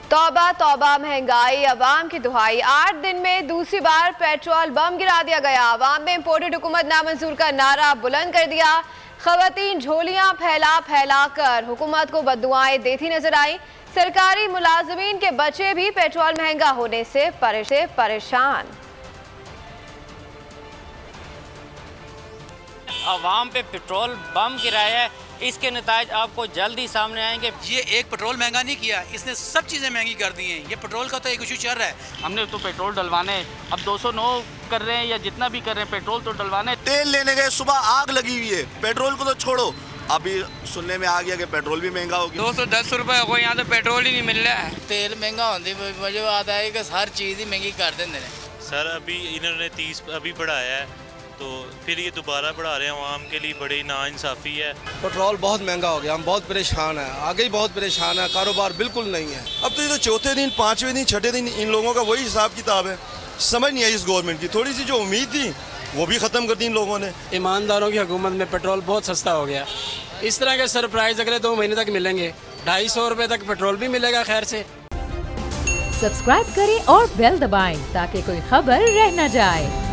तौबा तौबा, महंगाई अवाम की दुहाई। 8 दिन में दूसरी बार पेट्रोल बम गिरा दिया गया। अवाम ने इम्पोर्टेड हुकूमत नामंजूर का नारा बुलंद कर दिया। खवातीन झोलियां फैला फैला कर हुकूमत को बद्दुआएं देती नजर आई। सरकारी मुलाजमीन के बच्चे भी पेट्रोल महंगा होने से परेशान। अवाम पे पेट्रोल बम गिराया है, इसके नतायज आपको जल्द ही सामने आएंगे। ये एक पेट्रोल महंगा नहीं किया, इसने सब चीज़ें महंगी कर दी हैं। ये पेट्रोल का तो एक इशू चल रहा है। हमने तो पेट्रोल डलवाने, अब 209 कर रहे हैं या जितना भी कर रहे हैं, पेट्रोल तो डलवाने। तेल लेने गए, सुबह आग लगी हुई है। पेट्रोल को तो छोड़ो, अभी सुनने में आ गया कि पेट्रोल भी महंगा हो गया। 210 रुपए हो, यहाँ तो पेट्रोल ही नहीं मिल रहा है। तेल महंगा होने मुझे बात है कि हर चीज़ ही महंगी कर देंगे सर। अभी इन्होंने 30 अभी बढ़ाया है, तो फिर ये दोबारा बढ़ा रहे हैं। आवाम के लिए बड़ी नाइंसाफ़ी है। पेट्रोल बहुत महंगा हो गया, हम बहुत परेशान हैं, आगे ही बहुत परेशान है, कारोबार बिल्कुल नहीं है। अब तो ये तो चौथे दिन, पांचवें दिन, छठे दिन इन लोगों का वही हिसाब किताब है। समझ नहीं आई इस गवर्नमेंट की। थोड़ी सी जो उम्मीद थी वो भी खत्म कर दी इन लोगों ने। ईमानदारों की हुकूमत में पेट्रोल बहुत सस्ता हो गया। इस तरह के सरप्राइज अगले 2 महीने तक मिलेंगे। 250 रुपए तक पेट्रोल भी मिलेगा। खैर से सब्सक्राइब करें और बेल दबाएं ताकि कोई खबर रह न जाए।